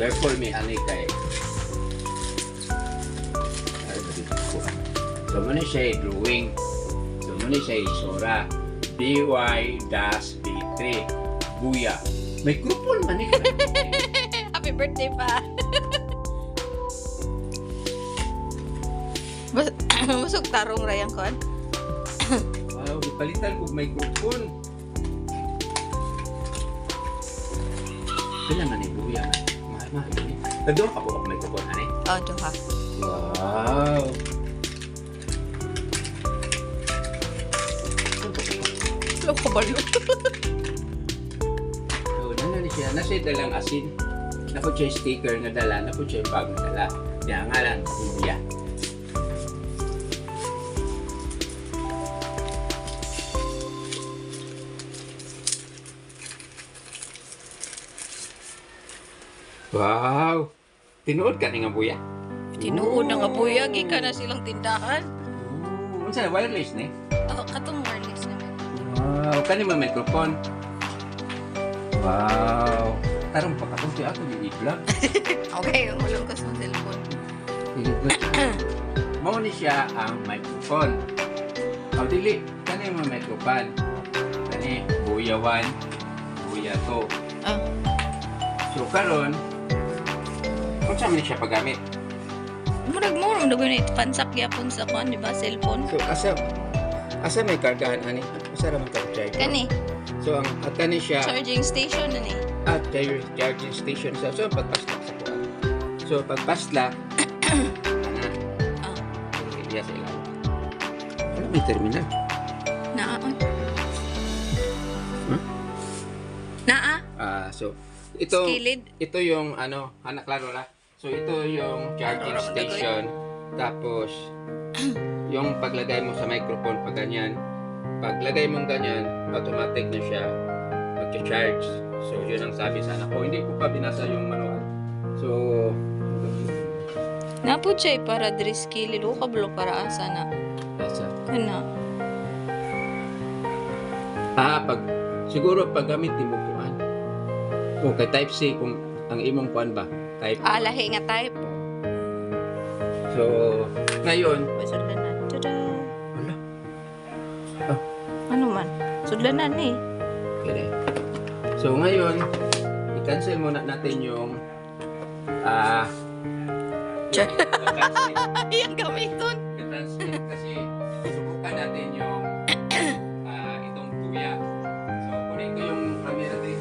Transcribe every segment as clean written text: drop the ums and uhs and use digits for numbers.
Careful mi ani kay. So muna siya drawing. So muna siya isura. BY-B3. Buya. May kupon man eh. Happy birthday pa. Masuk tarong rayang kon. Wow, gipalitan ko may kupon. Kaya man eh, buya man. Mahal ni. Tado ako may kupon ani. Oh, duha. Wow. Lo ko balo. So, nana siya. Nasa dalang asin. Napo siya sticker nga dala. Napo siya bag nga dala. Kaya nga lang, buya. Wow! Tinuod ka ni nga buya? Tinuod na nga buya, gikan na silang tindahan. Ano sa wireless ni? Oh, katong wireless naman. Wow! Kani mo microphone? Wow! Tarong pa katong siya ako di i-vlog. Okay, ulong ko sa cellphone. Mao ni siya ang microphone. O dili, kani mo microphone. Kani, buya 1, buya 2. Ah, So karon, kung saan man siya paggamit? murag mo ram dagoy na pansak gyapon sa kon, di ba, cellphone. So asa may kargahan ani? Asa ra man ka-charge? Kani, So ang at kani siya charging station na ni. at charging station sa so pagpasla sa kuha. So pagpasla ana Ah, iya sa ilalim. Ano may terminal? naa. Hmm? Naa, So ito skilled. ito yung ano, anak klaro la. So ito yung charging Ano, station. Tapos yung paglagay mo sa microphone pag ganyan. Paglagay mo ganyan, automatic na siya magcha-charge. So yun ang sabi sa anak ko. Hindi ko pa binasa yung manual. So Napod siya para diri skilled o kablo para asa na. asa. Kana. Pag siguro paggamit mo kuan. O kay type C kung ang imong kuan ba? Type. Lahi nga type. So ngayon, Sudlanan. Tada. wala. Ano man? Sudlanan eh. Okay. So ngayon, i-cancel muna natin yung Char. i-cancel Yang gamiton. i-cancel kasi susubukan natin yung itong buya. So kunin ko yung camera din.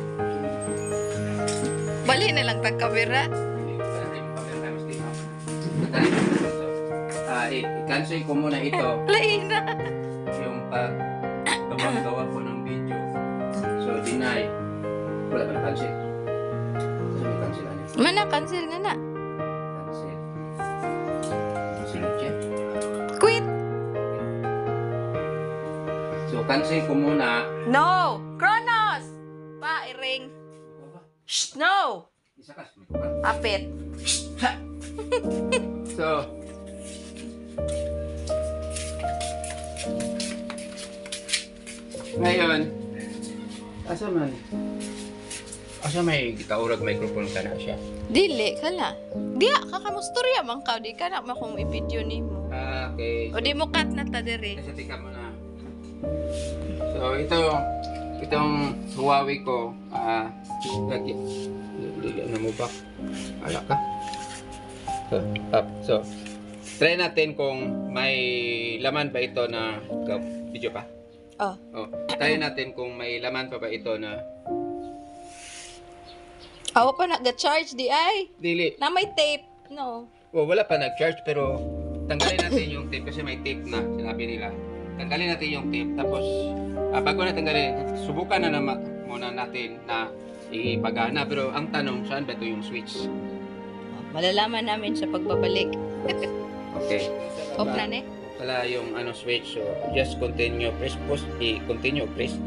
Bali na lang tag kamera. I-cancel ko muna ito Lain na. yung pag gawa ko ng video. So deny. Wala ba na cancel? Saan may cancel ano? Mana cancel na na. Cancel. Sunod siya. Quit. So cancel ko muna. No. Kronos. Pa, iring. Shh, no. Isa ka. Apit. So, ngayon, asa may gitaurag microphone ka na siya? Dili, kala. Diya, kakamustorya man ka. Di ka na makong i-video ni mo. Okay. O di mo cut na ta diri. Kasi tika mo na. So, itong Huawei ko, lagi. Ano mo ba? Ala ka. So, up. So, try natin kung may laman ba ito na video pa. Oh. Try natin kung may laman pa ba ito na Awa pa nag-charge di ay. dili. Na may tape. No. Wala pa nag-charge pero tanggalin natin yung tape kasi may tape na sinabi nila. Tanggalin natin yung tape tapos bago na tanggalin, subukan na muna natin na ipagana pero ang tanong saan ba ito yung switch? Malalaman namin sa pagbabalik. Okay. Off na ne? Wala yung switch so just continue press post i-continue press.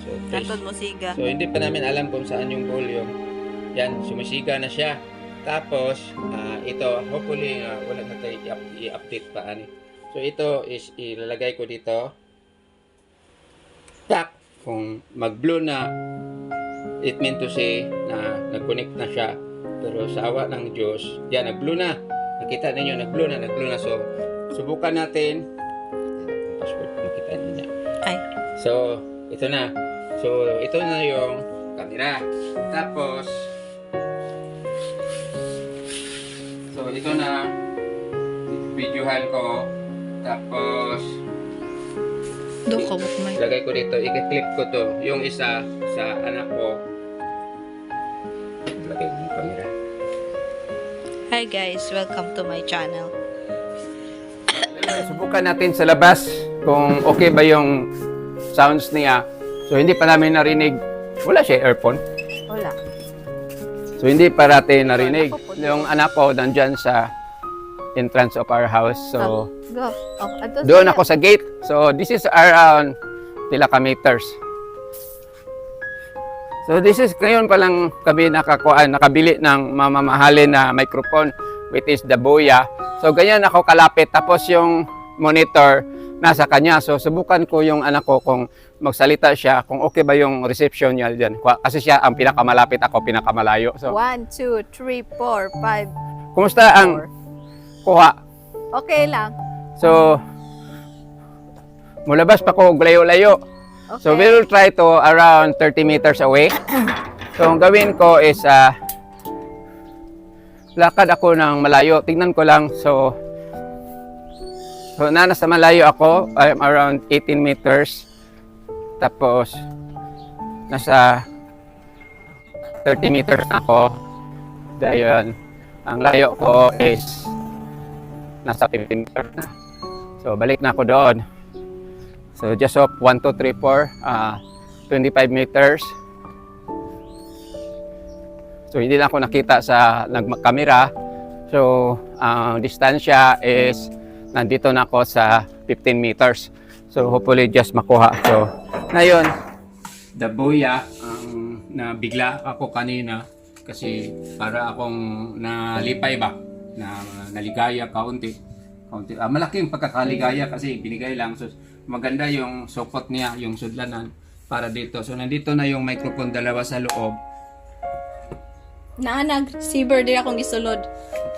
So press. Katod mo siga. So hindi pa namin alam kung saan yung volume. Yan, sumisiga na siya. Tapos ito hopefully wala na tayo i-update pa ani. So ito is ilalagay ko dito. Tak kung mag-blue na it meant to say na nag-connect na siya. Pero sa awa ng Diyos, yan, nag-blue na. Nakita ninyo, nag-blue na. So, subukan natin. Password, nakita ninyo. Ay. So, ito na. So, ito na yung camera. Tapos, so, ito na. Videohan ko. Tapos, Do ko bukmay. lagay ko dito. I-clip ko to. Yung isa sa anak ko. Lagay ko yung camera. Hi guys, welcome to my channel. Subukan natin sa labas kung okay ba yung sounds niya. So, hindi pa namin narinig. Wala siya earphone. Wala. So, hindi pa natin narinig. Yung anak ko nandyan sa entrance of our house. So, Go. Oh, ato doon ako sa gate. So, this is around kilometers. So, this is, ngayon pa lang kami nakabili ng mamamahalin na microphone, which is the Boya. So, ganyan ako kalapit. Tapos yung monitor, nasa kanya. So, subukan ko yung anak ko kung magsalita siya, kung okay ba yung reception niya dyan. Kasi siya ang pinakamalapit, ako pinakamalayo. So, 1, 2, 3, 4, 5. kumusta ang kuha? Okay lang. So, mulabas pa ko layo-layo. Okay. So, we will try to around 30 meters away. So, ang gawin ko is, lakad ako ng malayo. Tingnan ko lang. So, nasa malayo ako. I'm around 18 meters. Tapos, nasa 30 meters na ako. Dahil, ang layo ko is nasa 15 meters na. So, balik na ako doon. So, just up 1, 2, 3, 4, 25 meters. So, hindi na ako nakita sa nagkamera. So, ang distansya is nandito na ako sa 15 meters. So, hopefully just makuha. So, ngayon, the Boya, nabigla ako kanina kasi para akong nalipay ba, na naligaya kaunti. Malaking pagkakaligaya kasi binigay lang. So, maganda yung support niya, yung sudlanan para dito. So, nandito na yung microphone dalawa sa loob. Naanag, receiver din akong gisulod.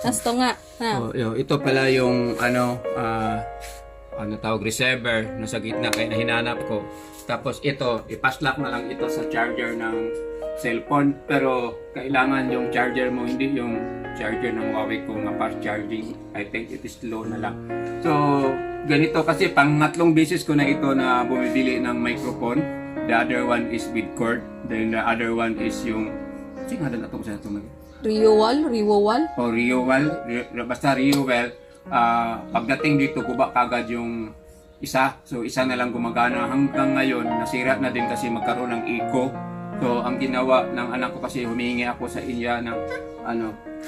Nasto nga. Ha. So, ito pala yung tawag, receiver nasa gitna kaya hinanap ko. Tapos ito, ipaslak na lang ito sa charger ng cellphone. Pero kailangan yung charger mo, hindi yung charger ng Huawei ko na fast charging. I think it is low na lang. So, ganito kasi pangatlong beses ko na ito na bumibili ng microphone. The other one is with cord. Then the other one is yung sino nga na ito sa ito Riowal. o Riowal. Basta Riowal. Pagdating dito, guba kagad yung isa. So, isa na lang gumagana. Hanggang ngayon, nasira na din kasi magkaroon ng echo. So, ang ginawa ng anak ko kasi humingi ako sa inyo ng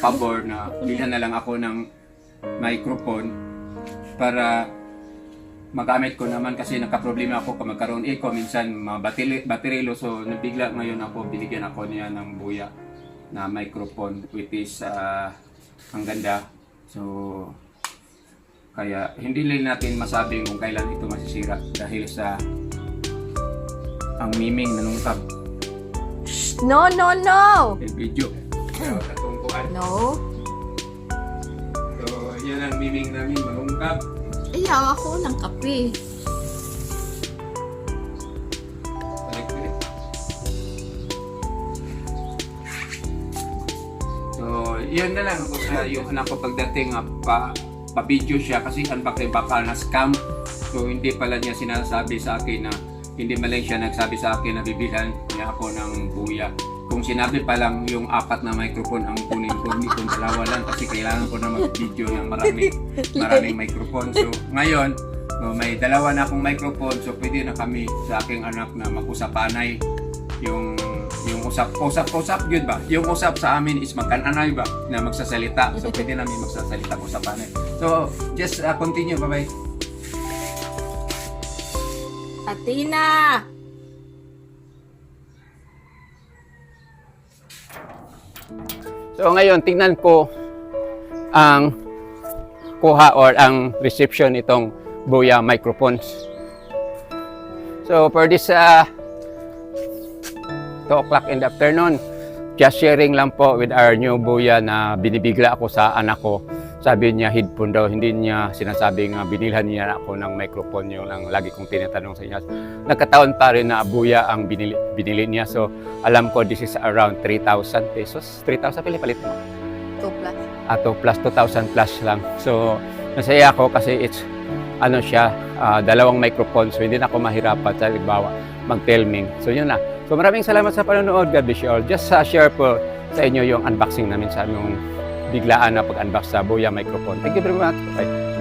pabor na bilhan na lang ako ng microphone para magamit ko naman kasi nagka-problema ako kung magkaroon echo. Minsan, baterilo. So, nabigla ngayon ako, binigyan ako niya ng Boya na microphone which is ang ganda. So, kaya hindi rin natin masabi kung kailan ito masisira dahil sa ang miming nanungkab. No. Video. Katungkuan. No. So, yan ang miming namin manungkab. Ayaw ako ng kape. Balik. So, yun na lang. Yung anak ko pagdating, pa-video siya kasi baka na-scam. So, hindi pala niya sinasabi sa akin na hindi man lang siya nagsabi sa akin na bibilhan niya ako ng Boya. Kung sinabi pa lang yung 4 na microphone ang kunin ko, hindi kung dalawa lang kasi kailangan ko na mag-video ng maraming microphone. So, ngayon, may dalawa na akong microphone. So, pwede na kami sa aking anak na mag-usapanay. Yung usap yun ba? Yung usap sa amin is magkananay ba? Na magsasalita. So, pwede namin magsasalita usapanay. So, just continue. Bye-bye. Atina! So ngayon, tingnan ko ang kuha or ang reception itong Boya microphones. So for this 2 o'clock in the afternoon, just sharing lang po with our new Buya na binibigla ako sa anak ko. Sabi niya headphone daw, hindi niya sinasabing binilhan niya ako ng microphone, yung lang lagi kong tinatanong sa niya. Nagkataon pa rin na Buya ang binili niya. So alam ko this is around 3,000 pesos. 3,000 palit mo. 2 plus. Ato plus 2,000 plus lang. So masaya ako kasi it's ano siya, dalawang microphone. So hindi na ako mahirapan sa halimbawa mag-filming. So yun na. So maraming salamat sa panonood. God bless you all. Just share po sa inyo yung unboxing namin sa aming biglaan na pag-unbox sa Buya microphone. Thank you very much. Bye.